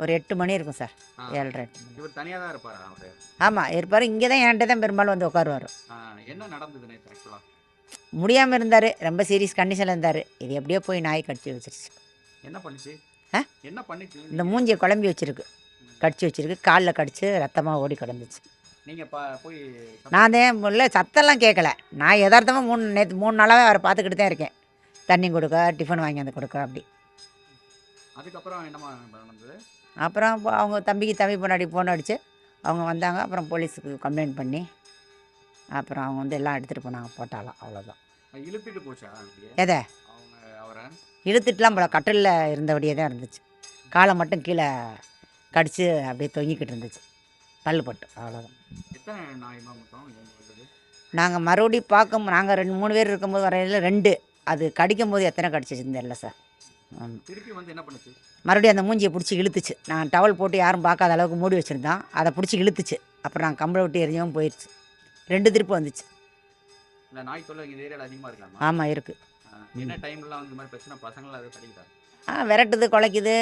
ஒரு 8 மணி இருக்கும் சார். 7:30 8 மணி. இவர் தனியா தான் இருப்பாரா அவரு? ஆமாம் இருப்பார். இங்கே தான் என்கிட்ட தான் பெரும்பாலும் வந்து உட்காருவார். என்ன நடந்தது நேத்து ஆக்சுவலா? முடியாமல் இருந்தார், ரொம்ப சீரியஸ் கண்டிஷனில் இருந்தார். இது எப்படியோ போய் நாய் கடிச்சு வச்சிருச்சு. என்ன பண்ணுச்சு? என்ன பண்ணிச்சு? இந்த மூஞ்சியை குழம்பி வச்சிருக்கு, கடிச்சு வச்சிருக்கு. காலில் கடிச்சு ரத்தமாக ஓடி கிடந்துச்சு. நீங்க போய் நான் தான் இல்லை, சத்தெல்லாம் கேட்கல. நான் யதார்த்தமாக நேற்று 3 நாளாகவே அவரை பார்த்துக்கிட்டு தான் இருக்கேன். தண்ணி கொடுக்க, டிஃபன் வாங்கி வந்து கொடுக்க அப்படி. அதுக்கப்புறம் என்னமா நடந்தது? அப்புறம் அவங்க தம்பி பொண்ணாடி ஃபோன் அடித்து அவங்க வந்தாங்க. அப்புறம் போலீஸுக்கு கம்ப்ளைண்ட் பண்ணி அப்புறம் அவங்க வந்து எல்லாம் எடுத்துகிட்டு போனாங்க, போட்டாலாம். அவ்வளோதான். இழுத்துட்டு போச்சா? எதை அவங்க அவரை இழுத்துட்டுலாம் போல, கட்டிலில் இருந்தபடியே தான் இருந்துச்சு. காலை மட்டும் கீழே கடிச்சு அப்படியே தொங்கிக்கிட்டு இருந்துச்சு, தள்ளுப்பட்டு. அவ்வளோதான். எத்தனை நாய் மொத்தம்? நாங்கள் மறுபடியும் நாங்கள் 2-3 பேர் இருக்கும்போது வரையில் 2. அது கடிக்கும் போது எத்தனை கடிச்சிச்சுன்னு தெரியல சார். திருப்பி வந்து என்ன பண்ணுச்சு? மறுபடியும் அந்த மூஞ்சியை பிடிச்சி இழுத்துச்சு. நான் டவல் போட்டு யாரும் பார்க்காத அளவுக்கு மூடி வச்சுருந்தான், அதை பிடிச்சி இழுத்துச்சு. அப்புறம் நாங்கள் கம்பளை விட்டு எரிஞ்சவும் போயிடுச்சு. 2 திருப்பு வந்துச்சு. இல்லை, நாய் தொல்லை இந்த ஏரியாவில் அதிகமாக இருக்காங்க. ஆமாம் இருக்குது. என்ன டைம்லாம் இந்த மாதிரி பிரச்சனை பசங்களாம் அதை படிக்கிறாங்க? விரட்டுது, குலைக்குது,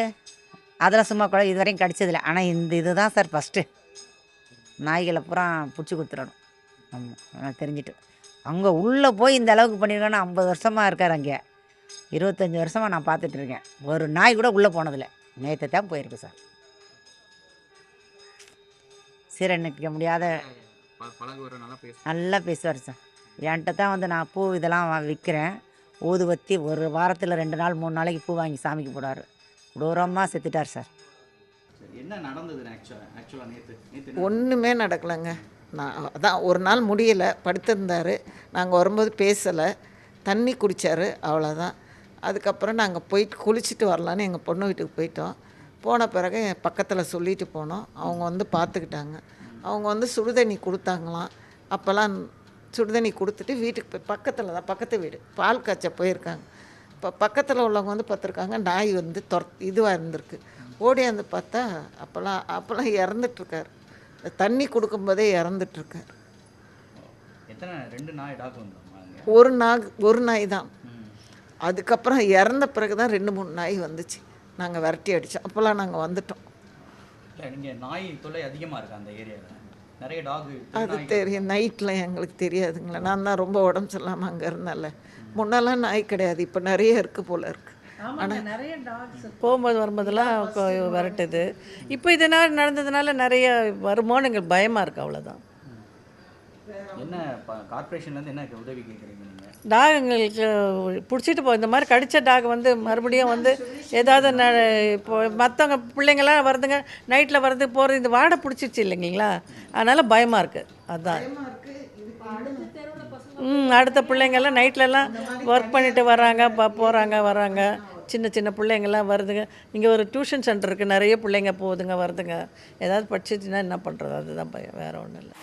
அதெல்லாம் சும்மா இது வரையும் கடிச்சதில்லை. ஆனால் இதுதான் சார் ஃபஸ்ட்டு. நாய்களை பூரா பிடிச்சி கொடுத்துடணும். ஆமாம் தெரிஞ்சுட்டு அங்கே உள்ளே போய் இந்த அளவுக்கு பண்ணியிருக்கான்னு 50 வருஷமாக இருக்கார் அங்கே. 25 வருஷமாக நான் பார்த்துட்ருக்கேன். ஒரு நாய் கூட உள்ளே போனதில்லை. நேற்று தான் போயிருக்கு சார். சீரணிக்க முடியாத நல்லா பேசுவார் சார். என்கிட்ட தான் வந்து நான் பூ இதெல்லாம் விற்கிறேன், ஊதுவத்தி. ஒரு வாரத்தில் 2 நாள் 3 நாளைக்கு பூ வாங்கி சாமிக்கு போடுவார். கொடூரமாக செத்துட்டார் சார். என்ன நடந்தது ஆக்சுவலாக நேற்று? ஒன்றுமே நடக்கலைங்க. நான் அதான் ஒரு நாள் முடியலை, படுத்திருந்தார். நாங்கள் வரும்போது பேசலை, தண்ணி குடித்தார், அவ்வளோதான். அதுக்கப்புறம் நாங்கள் போயிட்டு குளிச்சுட்டு வரலான்னு எங்கள் பொண்ணு வீட்டுக்கு போயிட்டோம். போன பிறகு பக்கத்தில் சொல்லிட்டு போனோம். அவங்க வந்து பார்த்துக்கிட்டாங்க. அவங்க வந்து சுடுதண்ணி கொடுத்தாங்களாம். அப்போல்லாம் சுடுதண்ணி கொடுத்துட்டு வீட்டுக்கு போய் பக்கத்தில் தான், பக்கத்து வீடு, பால் காய்ச்ச போயிருக்காங்க. இப்போ பக்கத்தில் உள்ளவங்க வந்து பார்த்துருக்காங்க, நாய் வந்து இதுவாக இருந்திருக்கு. ஓடியாந்து பார்த்தா அப்போல்லாம் இறந்துட்டுருக்கார். தண்ணி கொடுக்கும்போதே இறந்துட்டுருக்கார். எத்தனை? 2 நாய் டாக் வந்து? ஒரு நாய் தான். அதுக்கப்புறம் இறந்த பிறகு தான் 2-3 நாய் வந்துச்சு. நாங்கள் விரட்டி அடித்தோம். அப்போல்லாம் நாங்கள் வந்துட்டோம். இல்லை, நீங்கள் நாய் தொல்லை அதிகமாக இருக்குது அந்த ஏரியாவில், நிறைய டாக். அது தெரியும், நைட்டில் எங்களுக்கு தெரியாதுங்களா. நான் தான் ரொம்ப உடம்பு சரியில்லாமல் அங்கே இருந்தால. முன்னெல்லாம் நாய் கிடையாது, இப்போ நிறைய இருக்குது போல் இருக்குது. ஆனால் நிறைய டாக்ஸ் போகும்போது வரும்போதெல்லாம் விரட்டுது. இப்போ இதனால் நடந்ததுனால நிறைய வருமானம் எங்களுக்கு பயமாக இருக்குது, அவ்வளோதான். என்ன கார்பரேஷன்லேருந்து என்ன உதவி கேட்குறீங்க நீங்கள்? டாக் எங்களுக்கு பிடிச்சிட்டு இந்த மாதிரி கடித்த டாக் வந்து மறுபடியும் வந்து ஏதாவது இப்போ மற்றவங்க பிள்ளைங்கள்லாம் வருதுங்க, நைட்டில் வருது போகிறது, இந்த வாடை பிடிச்சிருச்சு இல்லைங்களா, அதனால் பயமாக இருக்குது. அதுதான். அடுத்த பிள்ளைங்கள்லாம் நைட்லலாம் ஒர்க் பண்ணிட்டு வராங்க, வராங்க. சின்ன பிள்ளைங்கள்லாம் வருதுங்க. இங்கே ஒரு டியூஷன் சென்டர் இருக்குது, நிறைய பிள்ளைங்க போகுதுங்க வருதுங்க. ஏதாவது படிச்சிச்சுன்னா என்ன பண்ணுறது, அதுதான் பயம், வேறு ஒன்றும் இல்லை.